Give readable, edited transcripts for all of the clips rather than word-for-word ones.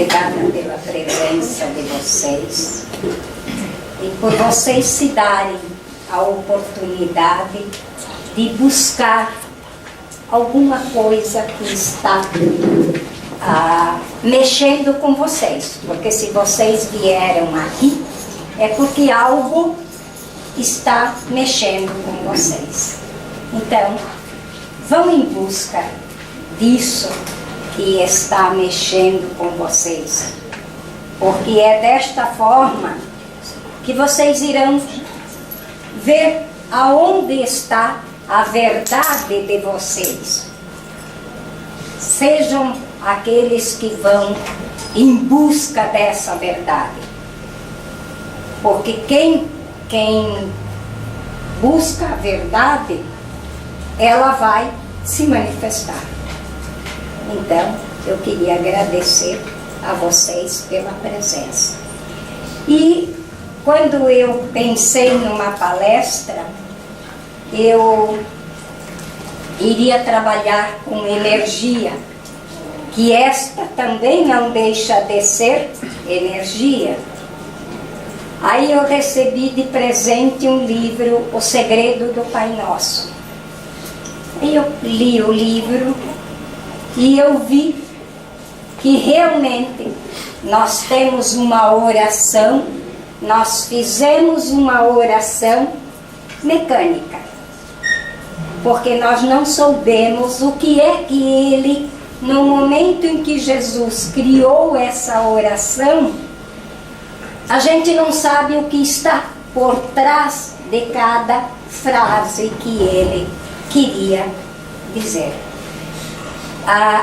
obrigada pela presença de vocês e por vocês se darem a oportunidade de buscar alguma coisa que está mexendo com vocês. Porque se vocês vieram aqui, é porque algo está mexendo com vocês. Então, vão em busca disso que está mexendo com vocês. Porque é desta forma que vocês irão ver aonde está a verdade de vocês. Sejam aqueles que vão em busca dessa verdade. Porque quem busca a verdade, ela vai se manifestar. Então, eu queria agradecer a vocês pela presença. E quando eu pensei numa palestra, eu iria trabalhar com energia, que esta também não deixa de ser energia. Aí eu recebi de presente um livro, O Segredo do Pai Nosso. Aí eu li o livro e eu vi que realmente nós temos uma oração, nós fizemos uma oração mecânica, porque nós não soubemos o que é que ele, no momento em que Jesus criou essa oração, a gente não sabe o que está por trás de cada frase que ele queria dizer.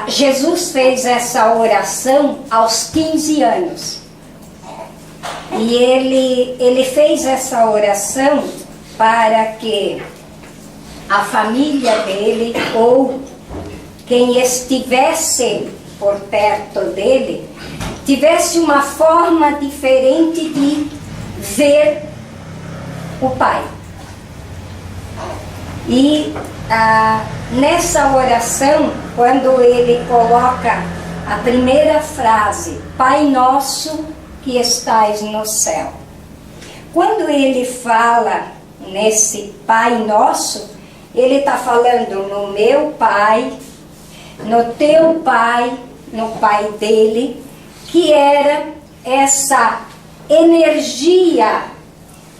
Jesus fez essa oração aos 15 anos. E ele fez essa oração para que a família dele, ou quem estivesse por perto dele, tivesse uma forma diferente de ver o Pai. E nessa oração, quando ele coloca a primeira frase, Pai Nosso que estais no céu. Quando ele fala nesse Pai Nosso, ele está falando no meu Pai, no teu Pai, no Pai dele, que era essa energia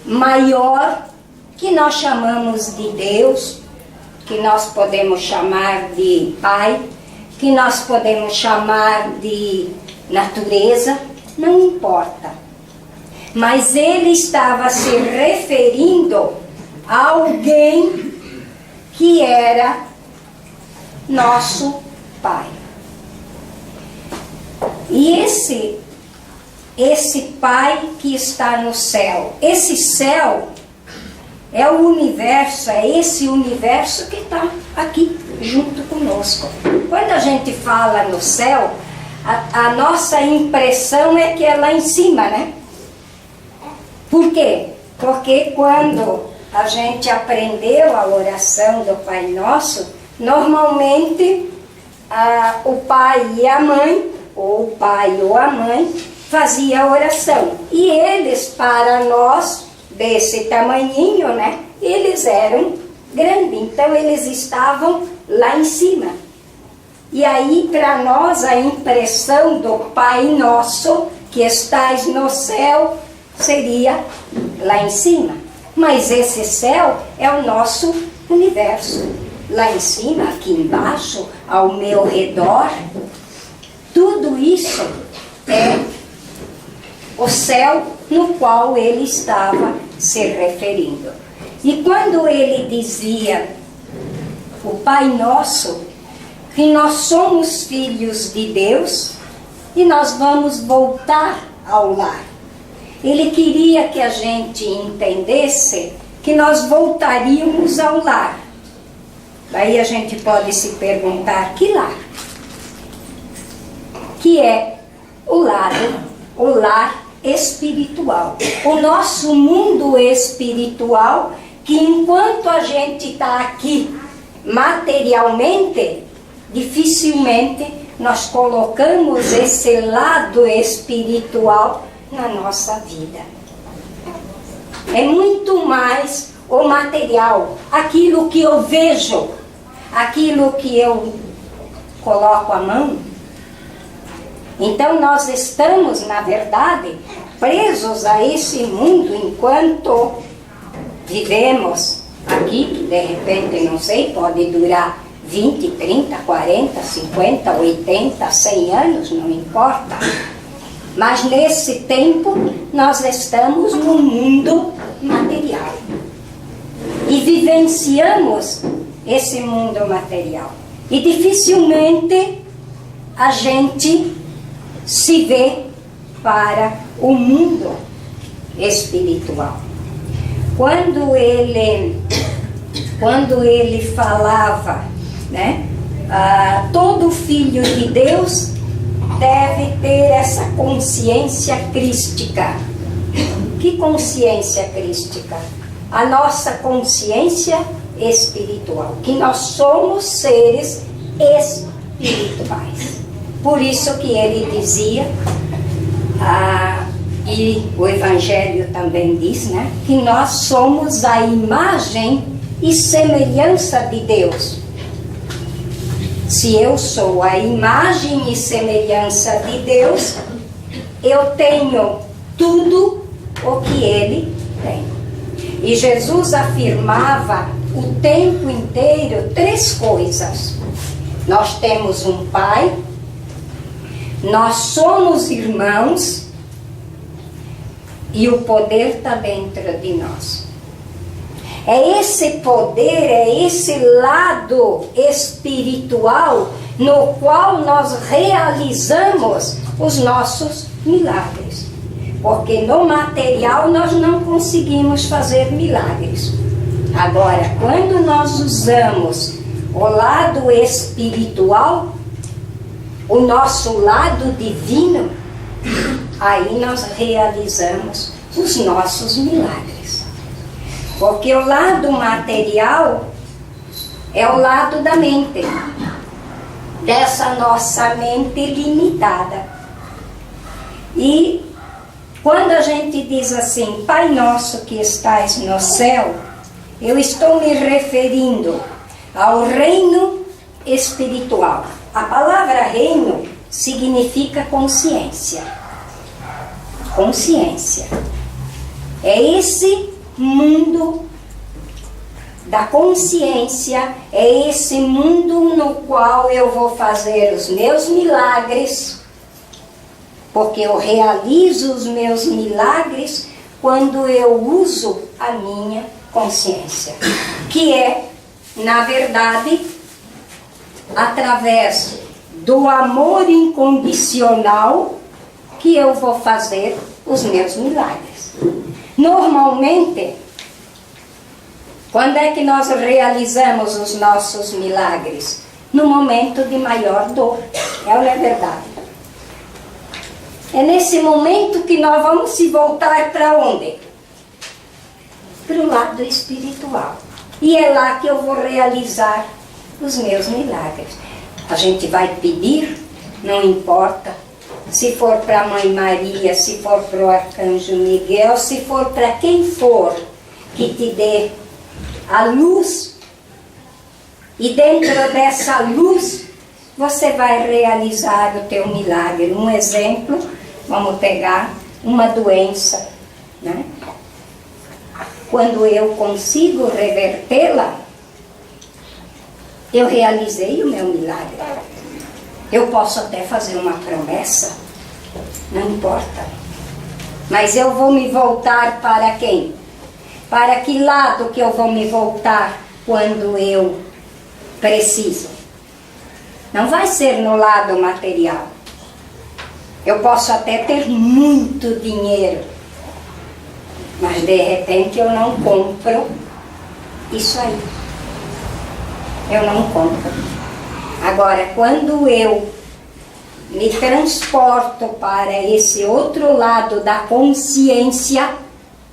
maior que nós chamamos de Deus, que nós podemos chamar de Pai, que nós podemos chamar de natureza, não importa. Mas ele estava se referindo a alguém que era nosso Pai. E esse Pai que está no céu, esse céu é o universo, é esse universo que está aqui junto conosco. Quando a gente fala no céu, a nossa impressão é que é lá em cima, né? Por quê? Porque quando a gente aprendeu a oração do Pai Nosso, normalmente o pai e a mãe, ou o pai ou a mãe, fazia a oração. E eles, para nós, desse tamanhinho, né? Eles eram grandes, então eles estavam lá em cima. E aí, para nós, a impressão do Pai Nosso, que estais no céu, seria lá em cima. Mas esse céu é o nosso universo. Lá em cima, aqui embaixo, ao meu redor, tudo isso é o céu no qual ele estava se referindo. E quando ele dizia, o Pai Nosso, que nós somos filhos de Deus e nós vamos voltar ao lar. Ele queria que a gente entendesse que nós voltaríamos ao lar. Daí a gente pode se perguntar, que lar? Que é o lar espiritual. O nosso mundo espiritual, que enquanto a gente está aqui materialmente, dificilmente nós colocamos esse lado espiritual na nossa vida. É muito mais o material, aquilo que eu vejo, aquilo que eu coloco a mão. Então nós estamos, na verdade, presos a esse mundo enquanto vivemos aqui, que de repente, não sei, pode durar 20, 30, 40, 50, 80, 100 anos, não importa. Mas nesse tempo nós estamos no mundo material e vivenciamos esse mundo material. E dificilmente a gente se vê para o mundo espiritual. Quando ele falava, né, todo filho de Deus deve ter essa consciência crística. Que consciência crística? A nossa consciência espiritual, que nós somos seres espirituais. Por isso que ele dizia, e o Evangelho também diz, né, que nós somos a imagem e semelhança de Deus. Se eu sou a imagem e semelhança de Deus, eu tenho tudo o que Ele tem. E Jesus afirmava o tempo inteiro 3 coisas. Nós temos um Pai, nós somos irmãos e o poder está dentro de nós. É esse poder, é esse lado espiritual no qual nós realizamos os nossos milagres. Porque no material nós não conseguimos fazer milagres. Agora, quando nós usamos o lado espiritual, o nosso lado divino, aí nós realizamos os nossos milagres. Porque o lado material é o lado da mente, dessa nossa mente limitada. E quando a gente diz assim, Pai nosso que estais no céu, eu estou me referindo ao reino espiritual. A palavra reino significa consciência. Consciência. É esse mundo da consciência, é esse mundo no qual eu vou fazer os meus milagres, porque eu realizo os meus milagres quando eu uso a minha consciência, que é, na verdade, através do amor incondicional que eu vou fazer os meus milagres. Normalmente, quando é que nós realizamos os nossos milagres? No momento de maior dor. É ou não é verdade? É nesse momento que nós vamos se voltar para onde? Para o lado espiritual. E é lá que eu vou realizar os meus milagres. A gente vai pedir, não importa. Se for para a Mãe Maria, se for para o Arcanjo Miguel, se for para quem for que te dê a luz, e dentro dessa luz você vai realizar o teu milagre. Um exemplo, vamos pegar uma doença, né? Quando eu consigo revertê-la, eu realizei o meu milagre. Eu posso até fazer uma promessa, não importa. Mas eu vou me voltar para quem? Para que lado que eu vou me voltar quando eu preciso? Não vai ser no lado material. Eu posso até ter muito dinheiro, mas de repente eu não compro isso aí. Eu não compro. Agora, quando eu me transporto para esse outro lado da consciência,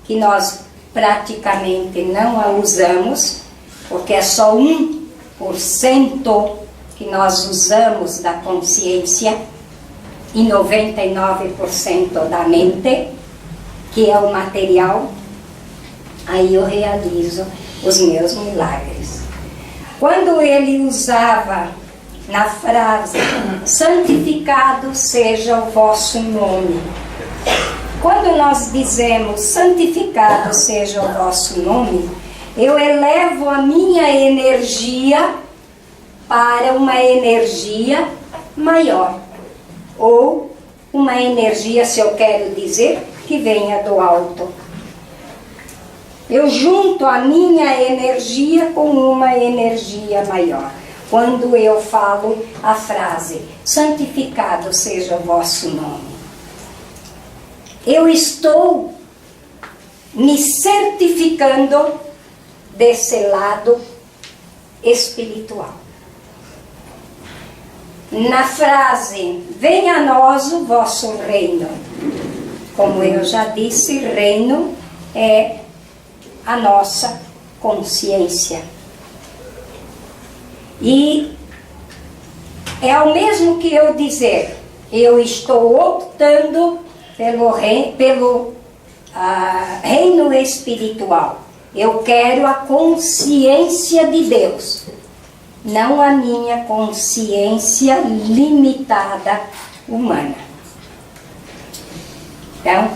que nós praticamente não a usamos, porque é só 1% que nós usamos da consciência e 99% da mente, que é o material, aí eu realizo os meus milagres. Quando ele usava na frase, santificado seja o vosso nome. Quando nós dizemos, santificado seja o vosso nome, eu elevo a minha energia para uma energia maior. Ou uma energia, se eu quero dizer, que venha do alto. Eu junto a minha energia com uma energia maior. Quando eu falo a frase, santificado seja o vosso nome. Eu estou me certificando desse lado espiritual. Na frase, venha a nós o vosso reino. Como eu já disse, reino é a nossa consciência. E é o mesmo que eu dizer, eu estou optando pelo reino espiritual. Eu quero a consciência de Deus, não a minha consciência limitada humana. Então,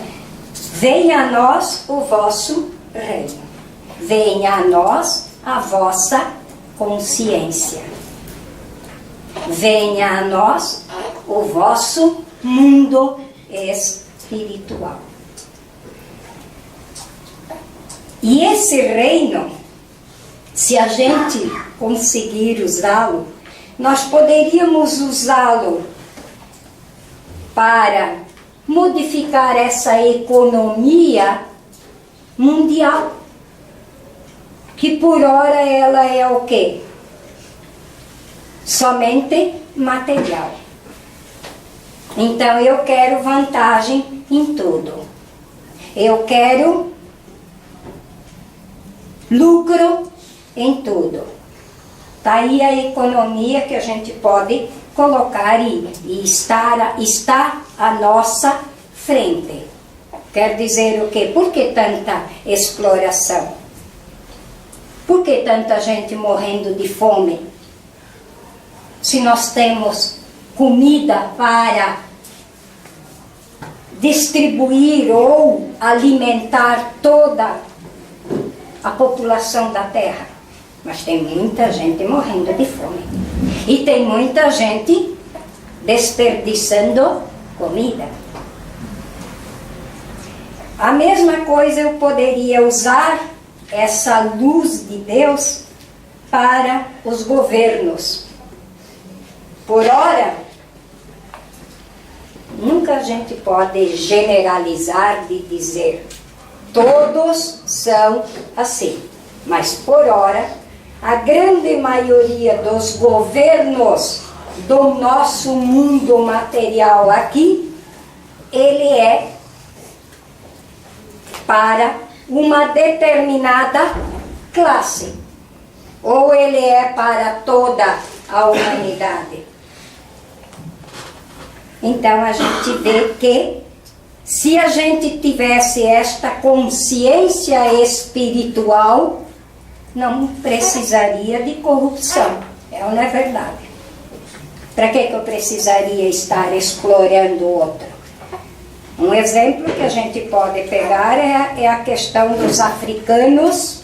venha a nós o vosso reino. Venha a nós a vossa consciência. Venha a nós o vosso mundo espiritual. E esse reino, se a gente conseguir usá-lo, nós poderíamos usá-lo para modificar essa economia mundial, que por ora ela é o quê? Somente material. Então eu quero vantagem em tudo. Eu quero lucro em tudo. Está aí a economia que a gente pode colocar e está à nossa frente. Quer dizer o quê? Por que tanta exploração? Por que tanta gente morrendo de fome? Se nós temos comida para distribuir ou alimentar toda a população da Terra. Mas tem muita gente morrendo de fome. E tem muita gente desperdiçando comida. A mesma coisa eu poderia usar essa luz de Deus para os governos. Por ora, nunca a gente pode generalizar de dizer todos são assim. Mas por ora, a grande maioria dos governos do nosso mundo material aqui, ele é para uma determinada classe, ou ele é para toda a humanidade. Então a gente vê que se a gente tivesse esta consciência espiritual, não precisaria de corrupção. É ou não é verdade? Para que eu precisaria estar explorando o outro? Um exemplo que a gente pode pegar é a questão dos africanos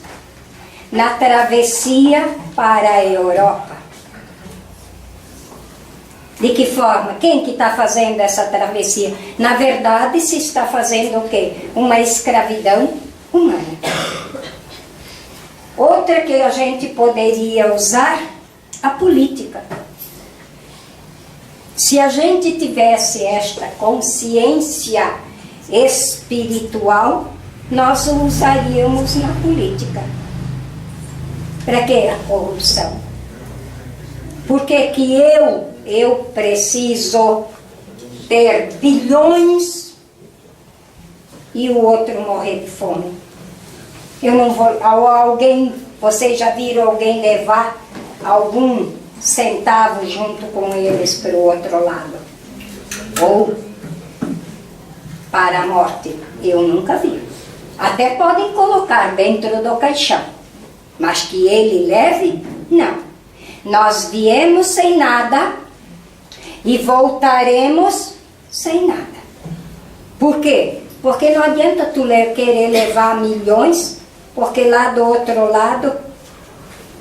na travessia para a Europa. De que forma? Quem que está fazendo essa travessia? Na verdade, se está fazendo o quê? Uma escravidão humana. Outra que a gente poderia usar, a política. Se a gente tivesse esta consciência espiritual, nós o usaríamos na política. Para que a corrupção? Por que que eu preciso ter bilhões e o outro morrer de fome? Eu não vou, vocês já viram alguém levar algum sentavam junto com eles para o outro lado, ou para a morte. Eu nunca vi. Até podem colocar dentro do caixão, mas que ele leve, não. Nós viemos sem nada e voltaremos sem nada. Por quê? Porque não adianta tu querer levar milhões, porque lá do outro lado,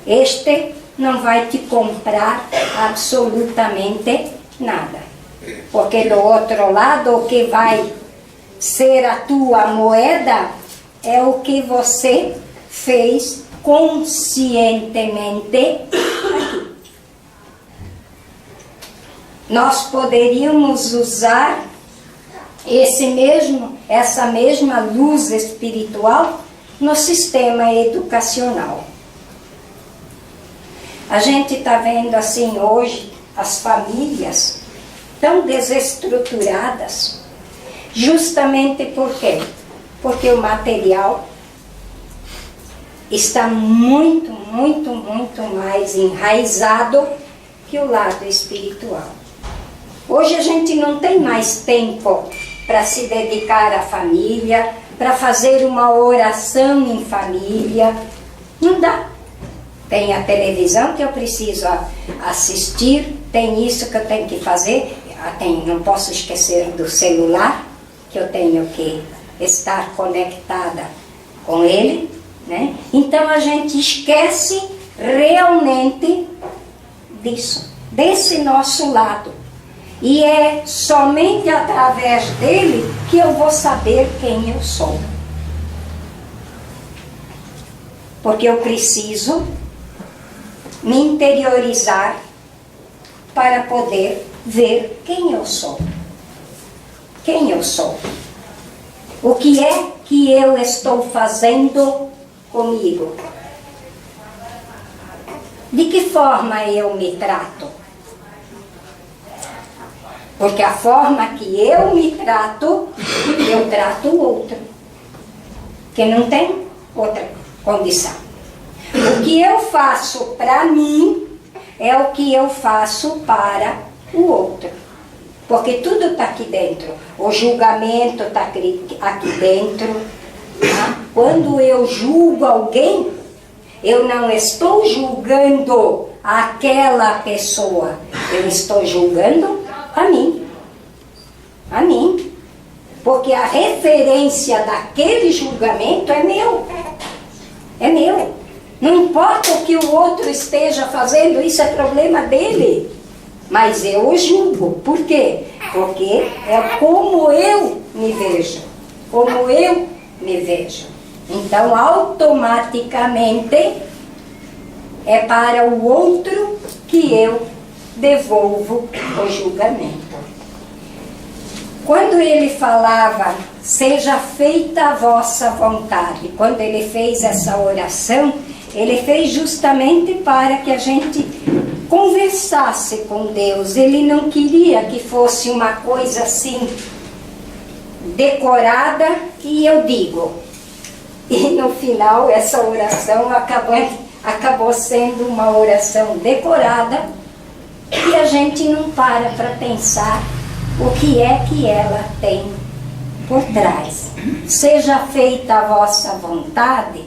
este não vai te comprar absolutamente nada. Porque do outro lado, o que vai ser a tua moeda é o que você fez conscientemente aqui. Nós poderíamos usar essa mesma luz espiritual no sistema educacional. A gente está vendo assim hoje as famílias tão desestruturadas, justamente por quê? Porque o material está muito, muito, muito mais enraizado que o lado espiritual. Hoje a gente não tem mais tempo para se dedicar à família, para fazer uma oração em família. Não dá. Tem a televisão que eu preciso assistir, tem isso que eu tenho que fazer, não posso esquecer do celular, que eu tenho que estar conectada com ele, né? Então a gente esquece realmente disso, desse nosso lado. E é somente através dele que eu vou saber quem eu sou. Porque eu preciso me interiorizar para poder ver quem eu sou. Quem eu sou. O que é que eu estou fazendo comigo? De que forma eu me trato? Porque a forma que eu me trato, eu trato o outro. Que não tem outra condição. O que eu faço para mim é o que eu faço para o outro. Porque tudo está aqui dentro. O julgamento está aqui dentro. Tá? Quando eu julgo alguém, eu não estou julgando aquela pessoa. Eu estou julgando a mim. A mim. Porque a referência daquele julgamento é meu. É meu. Não importa o que o outro esteja fazendo, isso é problema dele. Mas eu o julgo. Por quê? Porque é como eu me vejo. Como eu me vejo. Então, automaticamente, é para o outro que eu devolvo o julgamento. Quando ele falava, seja feita a vossa vontade, quando ele fez essa oração, ele fez justamente para que a gente conversasse com Deus. Ele não queria que fosse uma coisa assim, decorada, e eu digo. E no final, essa oração acabou sendo uma oração decorada, e a gente não para pensar o que é que ela tem por trás. Seja feita a vossa vontade,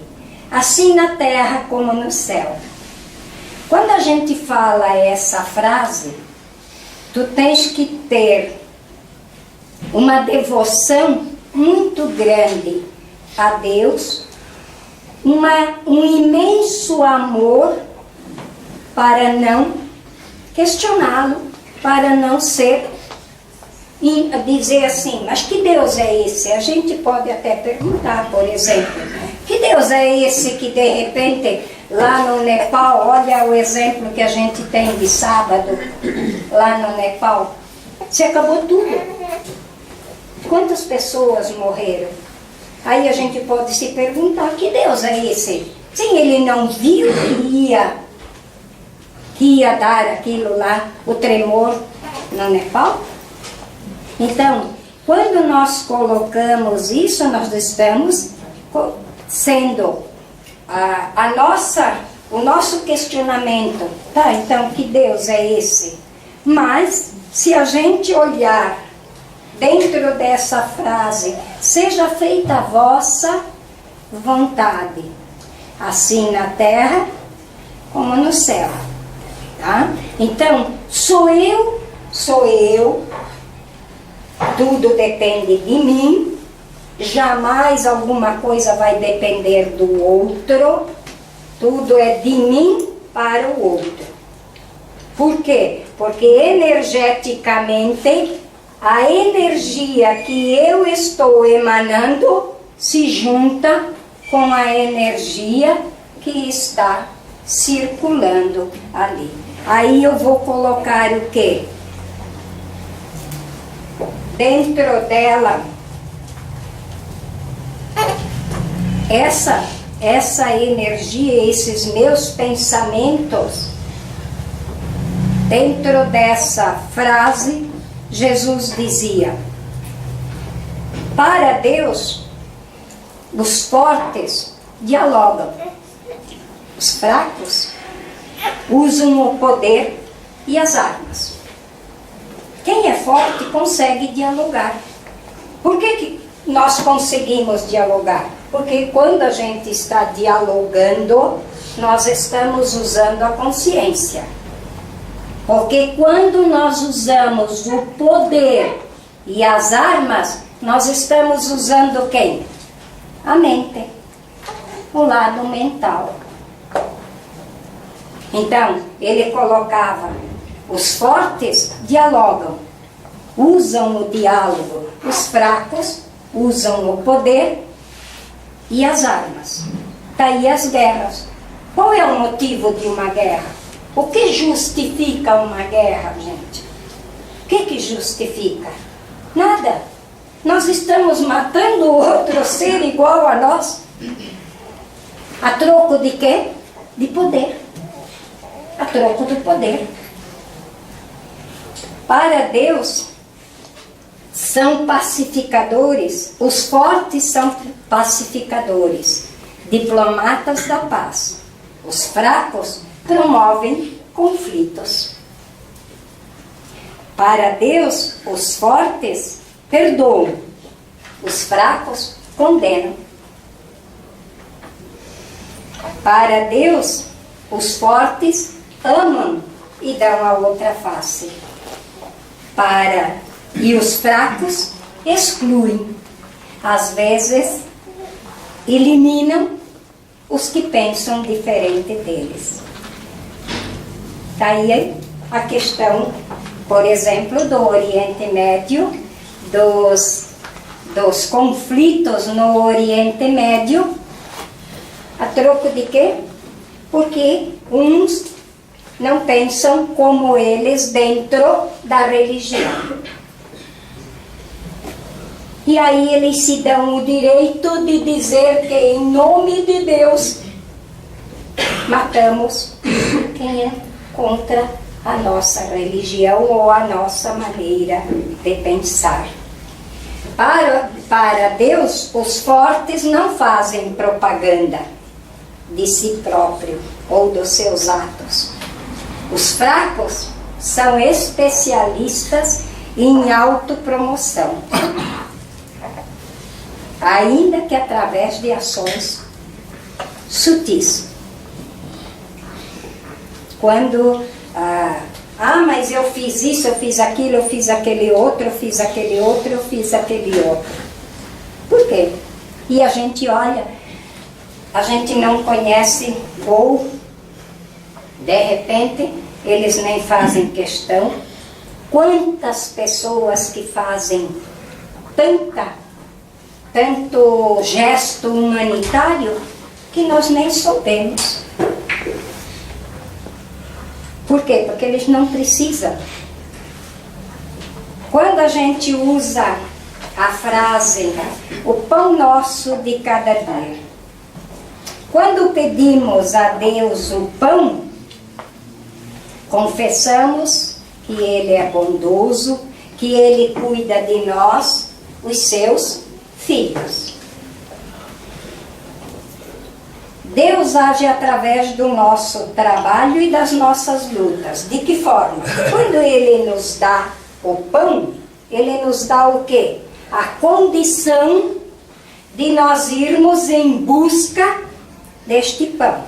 assim na terra como no céu. Quando a gente fala essa frase, tu tens que ter uma devoção muito grande a Deus, um imenso amor para não questioná-lo, para não dizer assim, mas que Deus é esse? A gente pode até perguntar, por exemplo, que Deus é esse que de repente lá no Nepal, olha o exemplo que a gente tem de sábado lá no Nepal, se acabou tudo. Quantas pessoas morreram? Aí a gente pode se perguntar, que Deus é esse? Sim, ele não viu que ia dar aquilo lá, o tremor no Nepal? Então, quando nós colocamos isso, nós estamos sendo a nossa o nosso questionamento, tá, então que Deus é esse? Mas, se a gente olhar dentro dessa frase, seja feita a vossa vontade, assim na terra como no céu, tá? Então, sou eu, tudo depende de mim, jamais alguma coisa vai depender do outro, tudo é de mim para o outro. Por quê? Porque energeticamente, a energia que eu estou emanando se junta com a energia que está circulando ali. Aí eu vou colocar o quê? Dentro dela, essa energia, esses meus pensamentos, dentro dessa frase, Jesus dizia: para Deus, os fortes dialogam, os fracos usam o poder e as armas. Quem é forte consegue dialogar. Por que nós conseguimos dialogar? Porque quando a gente está dialogando, nós estamos usando a consciência. Porque quando nós usamos o poder e as armas, nós estamos usando quem? A mente, o lado mental. Então, ele colocava: os fortes dialogam, usam o diálogo, os fracos usam o poder e as armas. Daí as guerras. Qual é o motivo de uma guerra? O que justifica uma guerra, gente? O que justifica? Nada. Nós estamos matando outro ser igual a nós. A troco de quê? De poder. A troco do poder. Para Deus, são pacificadores, os fortes são pacificadores, diplomatas da paz. Os fracos promovem conflitos. Para Deus, os fortes perdoam, os fracos condenam. Para Deus, os fortes amam e dão a outra face. E os fracos excluem, às vezes eliminam os que pensam diferente deles. Daí a questão, por exemplo, do Oriente Médio, dos conflitos no Oriente Médio, a troco de quê? Porque uns não pensam como eles dentro da religião. E aí eles se dão o direito de dizer que em nome de Deus matamos quem é contra a nossa religião ou a nossa maneira de pensar. Para Deus, os fortes não fazem propaganda de si próprio ou dos seus atos. Os fracos são especialistas em autopromoção, ainda que através de ações sutis. Quando, mas eu fiz isso, eu fiz aquilo, eu fiz aquele outro, eu fiz aquele outro, eu fiz aquele outro. Por quê? E a gente olha, a gente não conhece, ou de repente eles nem fazem questão. Quantas pessoas que fazem tanto gesto humanitário que nós nem soubemos. Por quê? Porque eles não precisam. Quando a gente usa a frase, o pão nosso de cada dia, quando pedimos a Deus o pão, confessamos que Ele é bondoso, que Ele cuida de nós, os seus filhos. Deus age através do nosso trabalho e das nossas lutas. De que forma? Quando Ele nos dá o pão, Ele nos dá o quê? A condição de nós irmos em busca deste pão.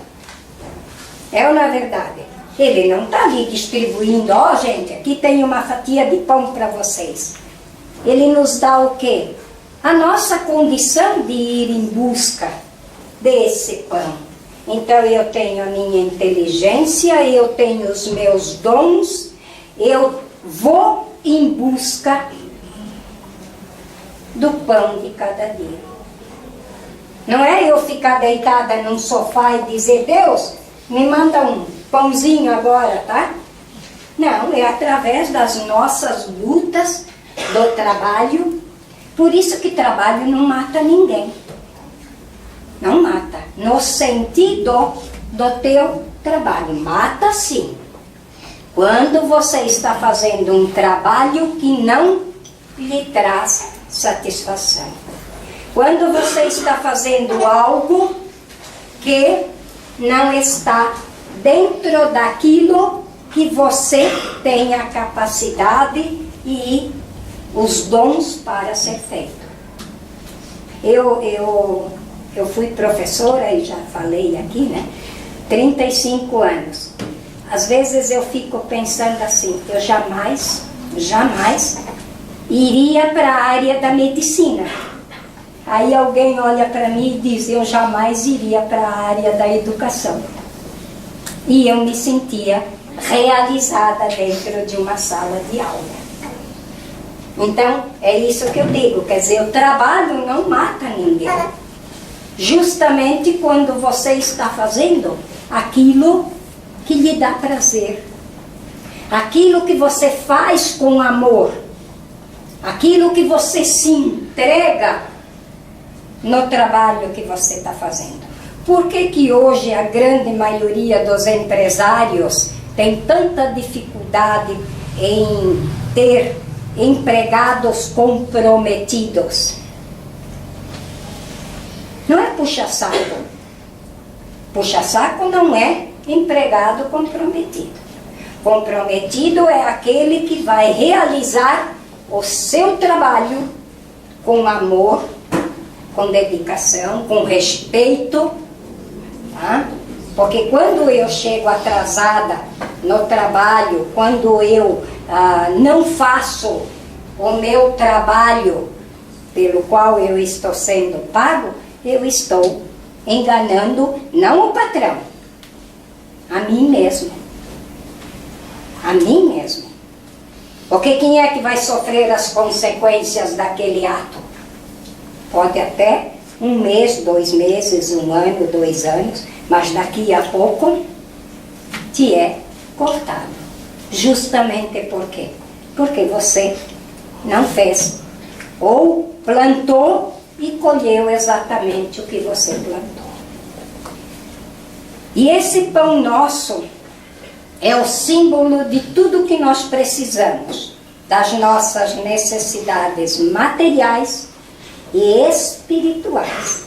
É ou não é verdade? Ele não está ali distribuindo, ó gente, aqui tem uma fatia de pão para vocês. Ele nos dá o quê? A nossa condição de ir em busca desse pão. Então eu tenho a minha inteligência, eu tenho os meus dons, eu vou em busca do pão de cada dia. Não é eu ficar deitada num sofá e dizer, Deus, me manda um pãozinho agora, tá? Não, é através das nossas lutas, do trabalho. Por isso que trabalho não mata ninguém. Não mata. No sentido do teu trabalho. Mata sim. Quando você está fazendo um trabalho que não lhe traz satisfação. Quando você está fazendo algo que não está dentro daquilo que você tem a capacidade e os dons para ser feito. Eu fui professora e já falei aqui, né? 35 anos. Às vezes eu fico pensando assim, eu jamais iria para a área da medicina. Aí alguém olha para mim e diz, eu jamais iria para a área da educação. E eu me sentia realizada dentro de uma sala de aula. Então, é isso que eu digo, quer dizer, o trabalho não mata ninguém. Justamente quando você está fazendo aquilo que lhe dá prazer. Aquilo que você faz com amor. Aquilo que você se entrega no trabalho que você está fazendo. Por que hoje a grande maioria dos empresários tem tanta dificuldade em ter empregados comprometidos? Não é puxa-saco. Puxa-saco não é empregado comprometido. Comprometido é aquele que vai realizar o seu trabalho com amor, com dedicação, com respeito. Tá? Porque quando eu chego atrasada no trabalho, quando eu não faço o meu trabalho pelo qual eu estou sendo pago, eu estou enganando não o patrão, a mim mesmo. A mim mesmo. Porque quem é que vai sofrer as consequências daquele ato? Pode até 1 mês, 2 meses, 1 ano, 2 anos, mas daqui a pouco te é cortado. Justamente por quê? Porque você não fez. Ou plantou e colheu exatamente o que você plantou. E esse pão nosso é o símbolo de tudo que nós precisamos, das nossas necessidades materiais e espirituais.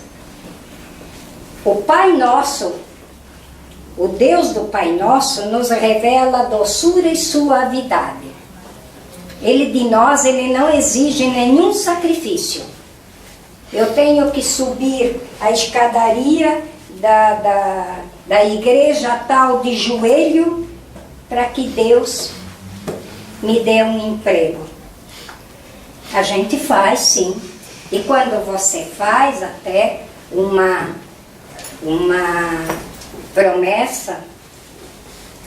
O Pai Nosso, o Deus do Pai Nosso, nos revela doçura e suavidade. Ele de nós, ele não exige nenhum sacrifício. Eu tenho que subir a escadaria da igreja tal de joelho para que Deus me dê um emprego. A gente faz, sim. E quando você faz até uma promessa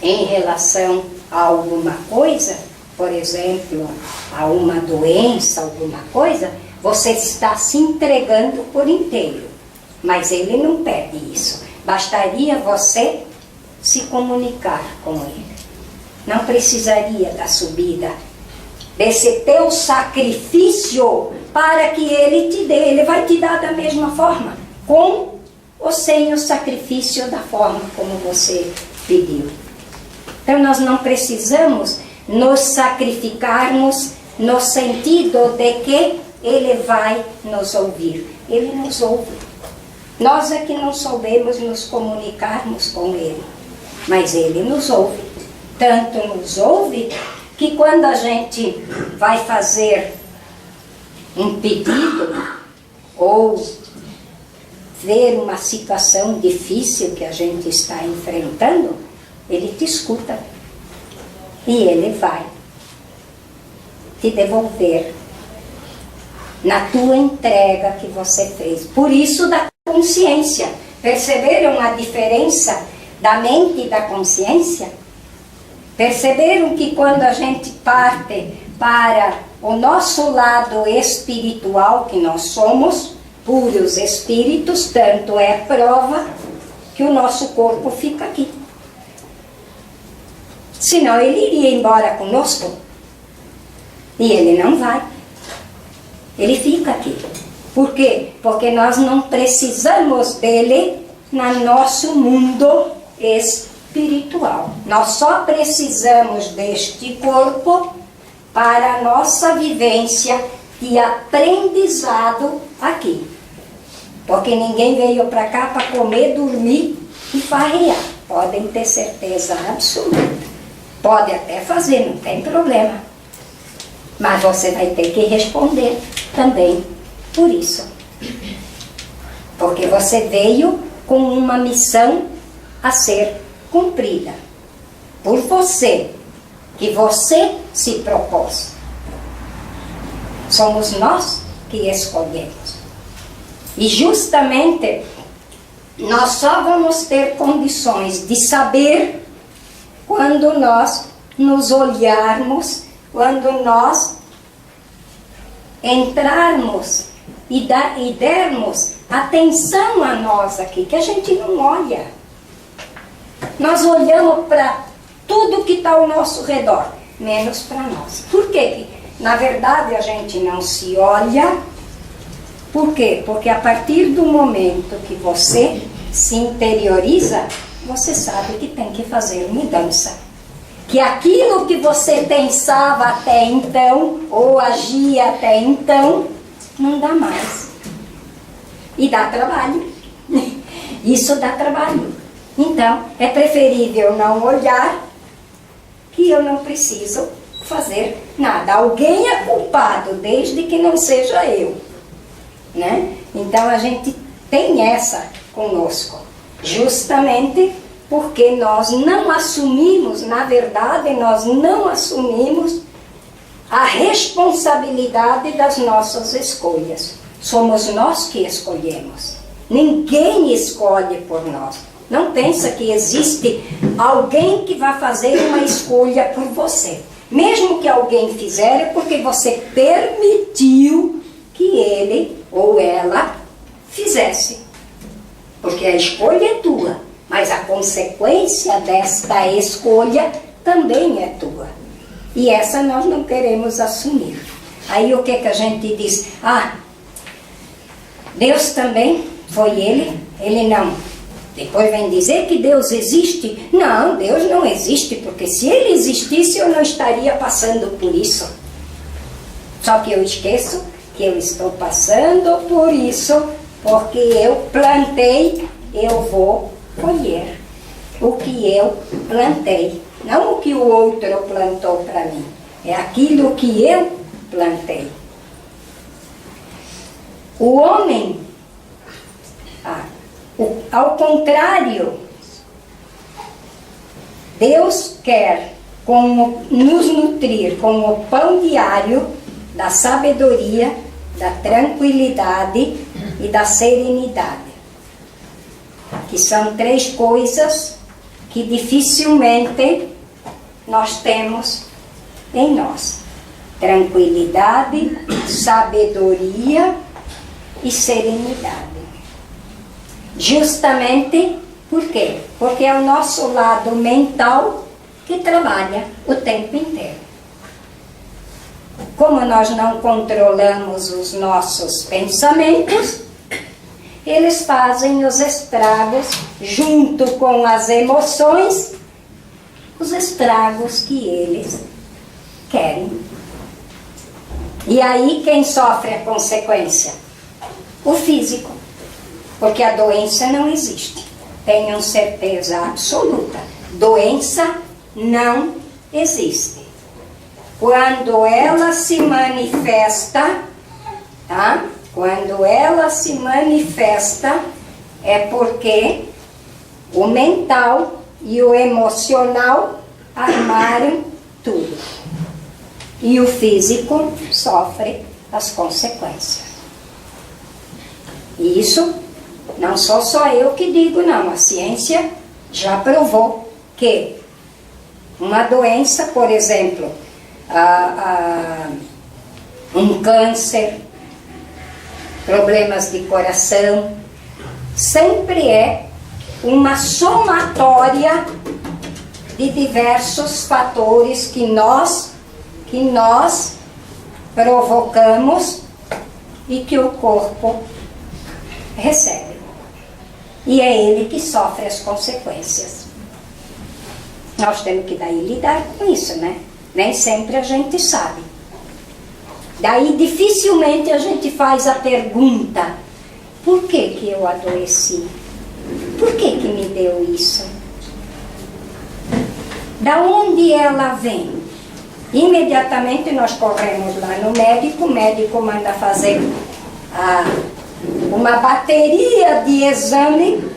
em relação a alguma coisa, por exemplo, a uma doença, alguma coisa, você está se entregando por inteiro. Mas ele não pede isso. Bastaria você se comunicar com ele. Não precisaria da subida, desse teu sacrifício para que ele te dê. Ele vai te dar da mesma forma, com ou sem o sacrifício da forma como você pediu. Então nós não precisamos nos sacrificarmos no sentido de que ele vai nos ouvir. Ele nos ouve. Nós é que não soubemos nos comunicarmos com Ele, mas Ele nos ouve. Tanto nos ouve que quando a gente vai fazer um pedido ou ver uma situação difícil que a gente está enfrentando, Ele te escuta e Ele vai te devolver na tua entrega que você fez. Por isso da consciência. Perceberam a diferença da mente e da consciência? Perceberam que quando a gente parte para o nosso lado espiritual, que nós somos puros espíritos, tanto é prova que o nosso corpo fica aqui. Senão ele iria embora conosco. E ele não vai. Ele fica aqui. Por quê? Porque nós não precisamos dele no nosso mundo espiritual. Nós só precisamos deste corpo para a nossa vivência de aprendizado aqui. Porque ninguém veio para cá para comer, dormir e farrear. Podem ter certeza absoluta. Pode até fazer, não tem problema. Mas você vai ter que responder também por isso. Porque você veio com uma missão a ser cumprida. Por você, que você se propôs. Somos nós que escolhemos. E justamente nós só vamos ter condições de saber quando nós nos olharmos, quando nós entrarmos e dermos atenção a nós aqui, que a gente não olha. Nós olhamos para tudo que está ao nosso redor, menos para nós. Por quê? Na verdade a gente não se olha. Por quê? Porque a partir do momento que você se interioriza, você sabe que tem que fazer mudança. Que aquilo que você pensava até então, ou agia até então, não dá mais. E dá trabalho. Isso dá trabalho. Então, é preferível não olhar, que eu não preciso fazer nada. Alguém é culpado, desde que não seja eu. Né? Então, a gente tem essa conosco. Justamente porque nós não assumimos, na verdade, nós não assumimos a responsabilidade das nossas escolhas. Somos nós que escolhemos. Ninguém escolhe por nós. Não pensa que existe alguém que vai fazer uma escolha por você. Mesmo que alguém fizer, é porque você permitiu que ele ou ela fizesse. Porque a escolha é tua, mas a consequência desta escolha também é tua. E essa nós não queremos assumir. Aí o que a gente diz? Deus também foi ele não. Depois vem dizer que Deus existe. Não, Deus não existe, porque se ele existisse eu não estaria passando por isso. Só que eu esqueço que eu estou passando por isso, porque eu plantei, eu vou colher o que eu plantei. Não o que o outro plantou para mim. É aquilo que eu plantei. O homem, ao contrário, Deus quer nos nutrir com o pão diário da sabedoria, da tranquilidade e da serenidade. Que são três coisas que dificilmente nós temos em nós. Tranquilidade, sabedoria e serenidade. Justamente por quê? Porque é o nosso lado mental que trabalha o tempo inteiro. Como nós não controlamos os nossos pensamentos, eles fazem os estragos, junto com as emoções, os estragos que eles querem. E aí quem sofre a consequência? O físico. Porque a doença não existe. Tenham certeza absoluta. Doença não existe. Quando ela se manifesta, tá? Quando ela se manifesta, é porque o mental e o emocional armaram tudo. E o físico sofre as consequências. E isso não sou só eu que digo, não. A ciência já provou que uma doença, por exemplo, um câncer, problemas de coração, sempre é uma somatória de diversos fatores que nós provocamos e que o corpo recebe. E é ele que sofre as consequências. Nós temos que daí lidar com isso, né? Nem sempre a gente sabe. Daí dificilmente a gente faz a pergunta: por que eu adoeci? Por que me deu isso? Da onde ela vem? Imediatamente nós corremos lá no médico, o médico manda fazer uma bateria de exame.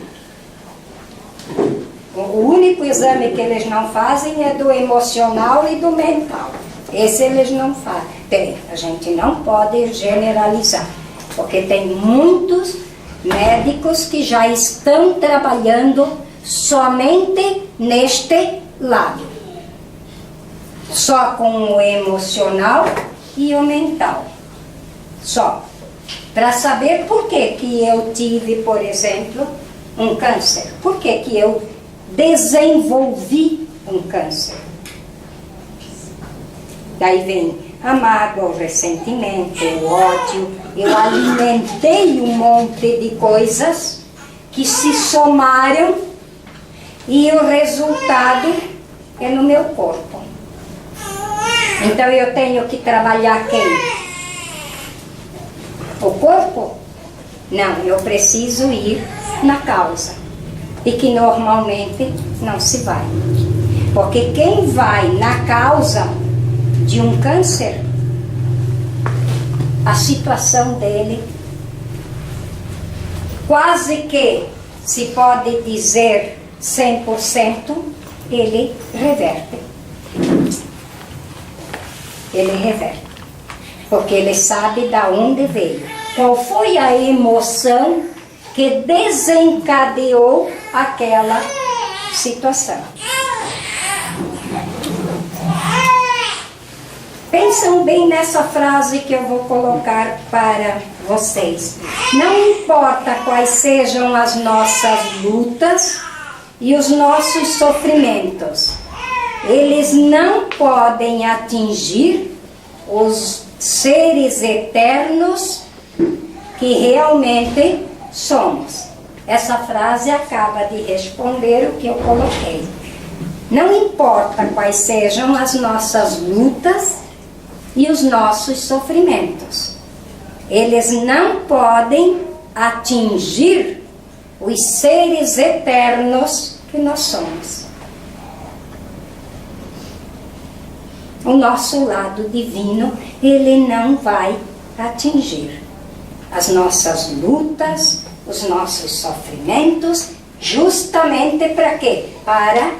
O único exame que eles não fazem é do emocional e do mental. Esse eles não fazem. Bem, a gente não pode generalizar, porque tem muitos médicos que já estão trabalhando somente neste lado. Só com o emocional e o mental. Só. Para saber por que eu tive, por exemplo, um câncer. Por que eu desenvolvi um câncer. Daí vem a mágoa, o ressentimento, o ódio. Eu alimentei um monte de coisas que se somaram e o resultado é no meu corpo. Então eu tenho que trabalhar quem? O corpo? Não, eu preciso ir na causa. E que normalmente não se vai. Porque quem vai na causa de um câncer, a situação dele quase que se pode dizer 100%, ele reverte. Ele reverte. Porque ele sabe da onde veio. Qual foi a emoção que desencadeou aquela situação. Pensam bem nessa frase que eu vou colocar para vocês. Não importa quais sejam as nossas lutas e os nossos sofrimentos, eles não podem atingir os seres eternos que realmente somos. Essa frase acaba de responder o que eu coloquei. Não importa quais sejam as nossas lutas e os nossos sofrimentos, eles não podem atingir os seres eternos que nós somos. O nosso lado divino, ele não vai atingir as nossas lutas, os nossos sofrimentos, justamente para quê? Para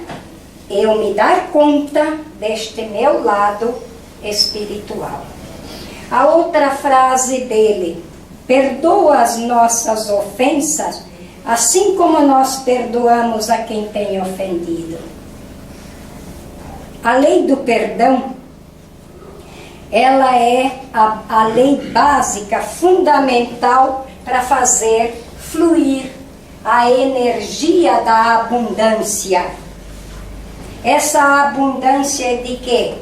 eu me dar conta deste meu lado espiritual. A outra frase dele: perdoa as nossas ofensas, assim como nós perdoamos a quem tem ofendido. A lei do perdão, ela é a lei básica, fundamental para fazer fluir a energia da abundância. Essa abundância é de quê?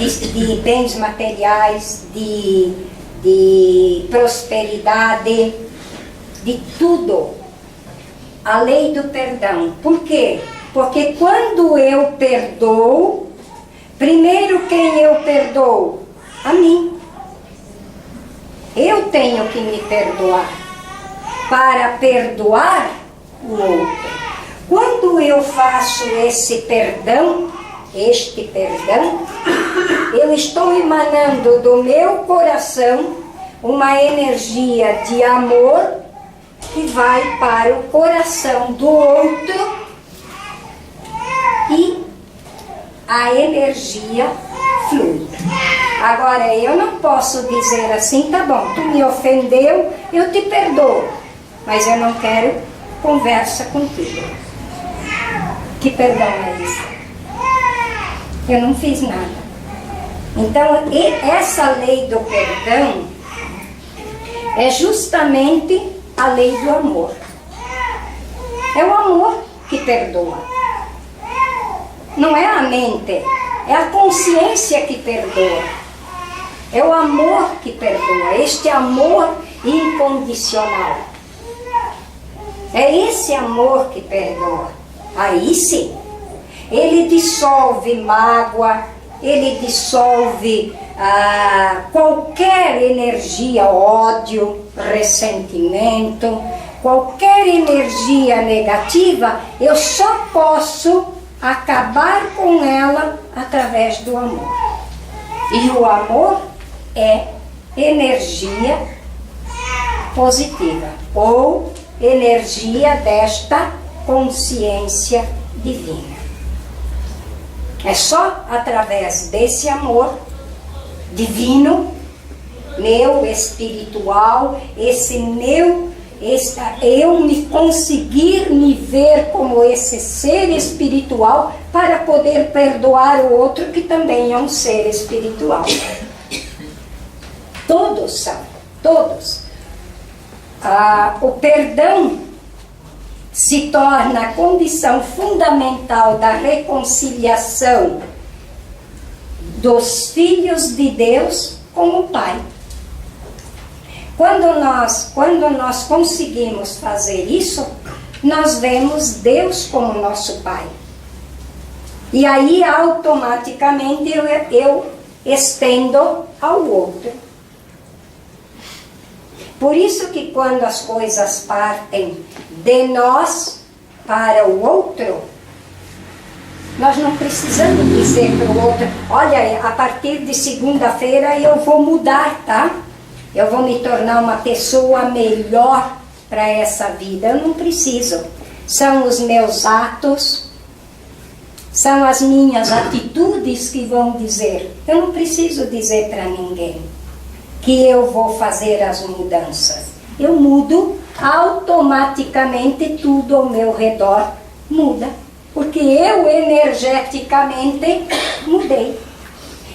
De bens materiais, de prosperidade, de tudo. A lei do perdão. Por quê? Porque quando eu perdoo, primeiro quem eu perdoo? A mim. Eu tenho que me perdoar. para perdoar o outro. Quando eu faço este perdão, eu estou emanando do meu coração uma energia de amor que vai para o coração do outro e a energia flui. Agora, eu não posso dizer assim, tá bom, tu me ofendeu, eu te perdoo, mas eu não quero conversa contigo. Que perdão é isso? Eu não fiz nada. Então, essa lei do perdão é justamente a lei do amor. É o amor que perdoa. Não é a mente, é a consciência que perdoa. É o amor que perdoa, este amor incondicional. É esse amor que perdoa. Aí sim, ele dissolve mágoa, ele dissolve qualquer energia, ódio, ressentimento, qualquer energia negativa, eu só posso acabar com ela através do amor. E o amor é energia positiva, ou energia desta consciência divina. É só através desse amor divino, meu, espiritual, eu me conseguir me ver como esse ser espiritual para poder perdoar o outro que também é um ser espiritual. Todos são, todos. O perdão se torna a condição fundamental da reconciliação dos filhos de Deus com o Pai. Quando nós conseguimos fazer isso, nós vemos Deus como nosso Pai. E aí, automaticamente, eu estendo ao outro. Por isso que quando as coisas partem de nós para o outro, nós não precisamos dizer para o outro, olha, a partir de segunda-feira eu vou mudar, tá? Eu vou me tornar uma pessoa melhor para essa vida. Eu não preciso. São os meus atos, são as minhas atitudes que vão dizer. Eu não preciso dizer para ninguém que eu vou fazer as mudanças. Eu mudo, automaticamente tudo ao meu redor muda. Porque eu energeticamente mudei.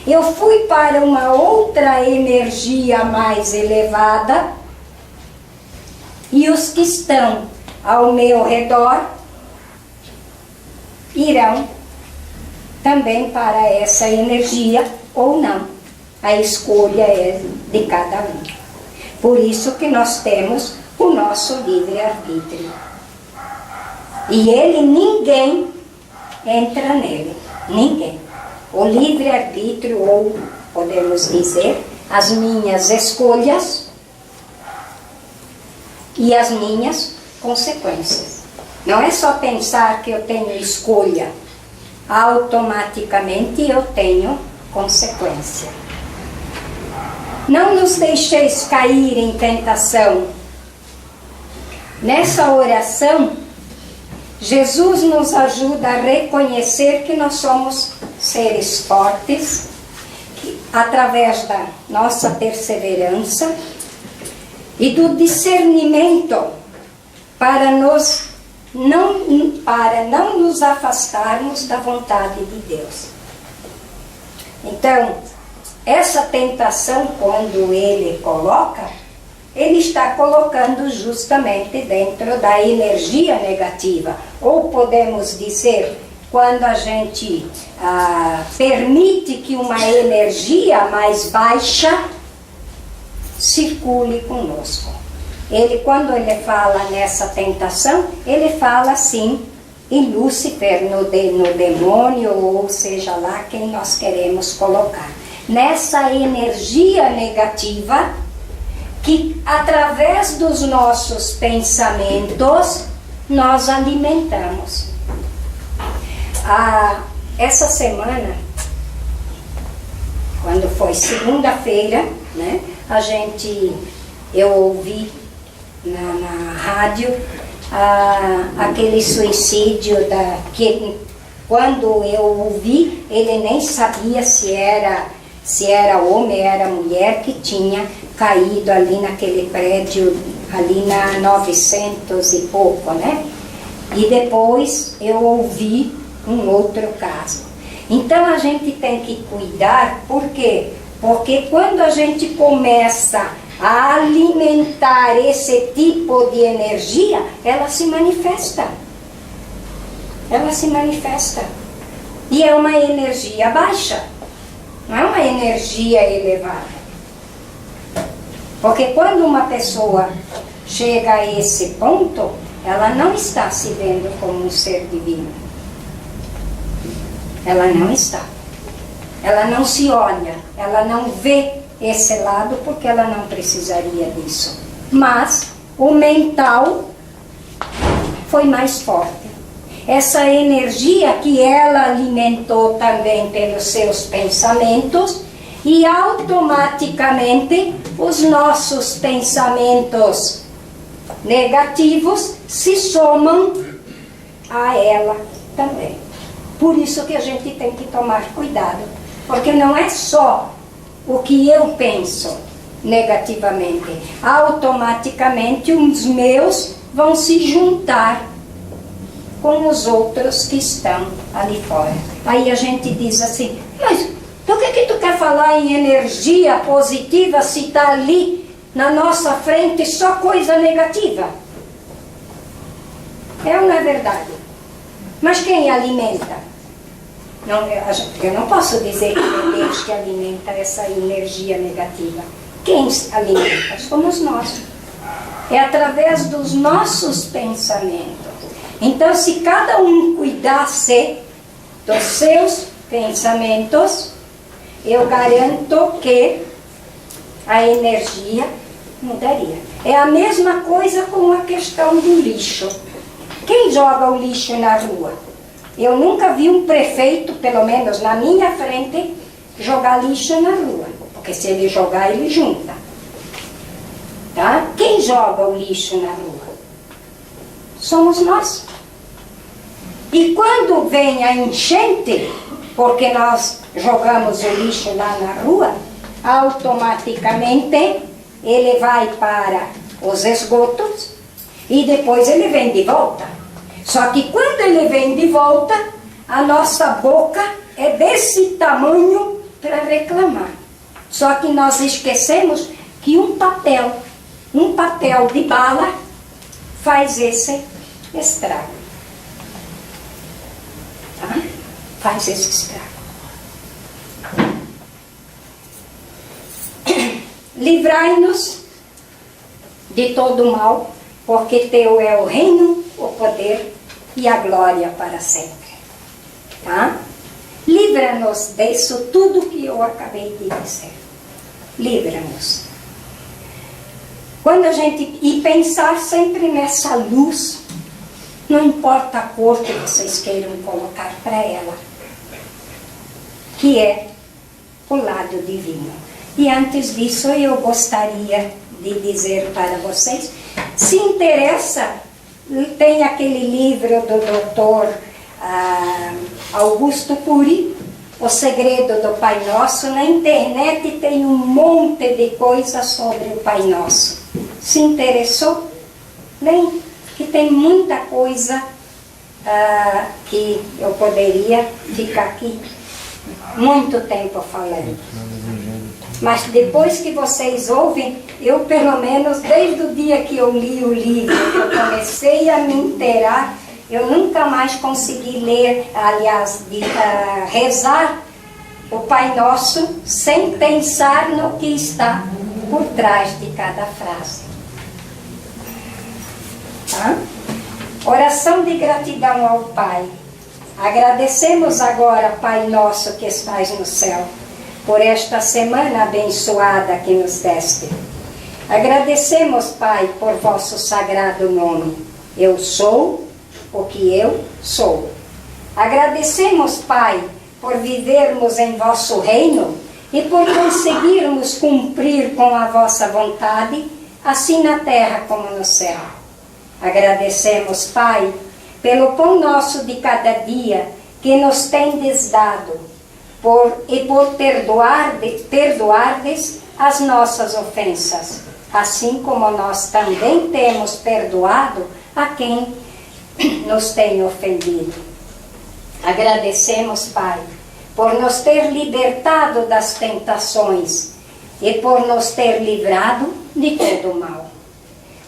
Eu fui para uma outra energia mais elevada e os que estão ao meu redor irão também para essa energia ou não. A escolha é de cada um. Por isso que nós temos o nosso livre-arbítrio. E ninguém entra nele. Ninguém. O livre-arbítrio, ou podemos dizer, as minhas escolhas e as minhas consequências. Não é só pensar que eu tenho escolha. Automaticamente eu tenho consequência. Não nos deixeis cair em tentação. Nessa oração, Jesus nos ajuda a reconhecer que nós somos seres fortes, que, através da nossa perseverança e do discernimento para não nos afastarmos da vontade de Deus. Então, essa tentação, quando ele coloca, ele está colocando justamente dentro da energia negativa. Ou podemos dizer, quando a gente permite que uma energia mais baixa circule conosco. Quando ele fala nessa tentação, ele fala assim em Lúcifer, no demônio, ou seja lá quem nós queremos colocar. Nessa energia negativa que através dos nossos pensamentos nós alimentamos. Essa semana, quando foi segunda-feira, né, eu ouvi na rádio aquele suicídio que quando eu ouvi, ele nem sabia se era homem, era mulher, que tinha caído ali naquele prédio, ali na 900 e pouco, né? E depois eu ouvi um outro caso. Então a gente tem que cuidar, por quê? Porque quando a gente começa a alimentar esse tipo de energia, ela se manifesta. Ela se manifesta. E é uma energia baixa, não é uma energia elevada. Porque quando uma pessoa chega a esse ponto, ela não está se vendo como um ser divino. Ela não está. Ela não se olha, ela não vê esse lado porque ela não precisaria disso. Mas o mental foi mais forte. Essa energia que ela alimentou também pelos seus pensamentos, e automaticamente os nossos pensamentos negativos se somam a ela também. Por isso que a gente tem que tomar cuidado, porque não é só o que eu penso negativamente, automaticamente os meus vão se juntar com os outros que estão ali fora. Aí a gente diz assim, mas do que tu quer falar em energia positiva se está ali na nossa frente só coisa negativa? É ou não é verdade? Mas quem alimenta? Não, eu não posso dizer que é Deus que alimenta essa energia negativa. Quem alimenta? Somos nós. É através dos nossos pensamentos. Então, se cada um cuidasse dos seus pensamentos, eu garanto que a energia mudaria. É a mesma coisa com a questão do lixo. Quem joga o lixo na rua? Eu nunca vi um prefeito, pelo menos na minha frente, jogar lixo na rua. Porque se ele jogar, ele junta. Tá? Quem joga o lixo na rua? Somos nós. E quando vem a enchente, porque nós jogamos o lixo lá na rua, automaticamente ele vai para os esgotos e depois ele vem de volta. Só que quando ele vem de volta, a nossa boca é desse tamanho para reclamar. Só que nós esquecemos que um papel de bala faz esse estrago. Tá? Faz esse estrago. Livrai-nos de todo mal, porque teu é o reino, o poder e a glória para sempre. Tá? Livra-nos disso tudo que eu acabei de dizer. Livra-nos. Quando a gente... E pensar sempre nessa luz, não importa a cor que vocês queiram colocar para ela, que é o lado divino. E antes disso, eu gostaria de dizer para vocês, se interessa, tem aquele livro do Dr. Augusto Cury, O Segredo do Pai Nosso. Na internet tem um monte de coisas sobre o Pai Nosso. Se interessou? Leia, que tem muita coisa que eu poderia ficar aqui muito tempo falando. Mas depois que vocês ouvem, eu pelo menos desde o dia que eu li o livro, que eu comecei a me inteirar, eu nunca mais consegui ler, aliás, rezar o Pai Nosso sem pensar no que está por trás de cada frase. Tá? Oração de gratidão ao Pai. Agradecemos agora, Pai Nosso que estás no céu, por esta semana abençoada que nos deste. Agradecemos, Pai, por vosso sagrado nome. Eu sou o que eu sou. Agradecemos, Pai, por vivermos em vosso reino e por conseguirmos cumprir com a vossa vontade, assim na terra como no céu. Agradecemos, Pai, pelo pão nosso de cada dia que nos tendes dado, e por perdoardes as nossas ofensas, assim como nós também temos perdoado a quem nos tem ofendido. Agradecemos, Pai, por nos ter libertado das tentações e por nos ter livrado de todo o mal.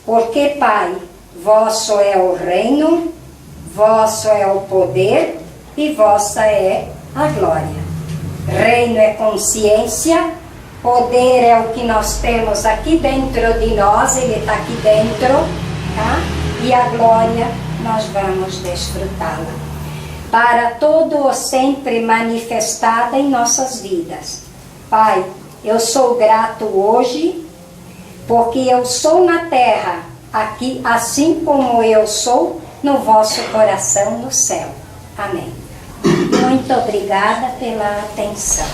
Porque, Pai, vosso é o reino, vosso é o poder e vossa é a glória. Reino é consciência, poder é o que nós temos aqui dentro de nós, ele está aqui dentro, tá? E a glória nós vamos desfrutá-la. Para todo o sempre manifestada em nossas vidas. Pai, eu sou grato hoje, porque eu sou na terra, aqui, assim como eu sou no vosso coração no céu. Amém. Muito obrigada pela atenção.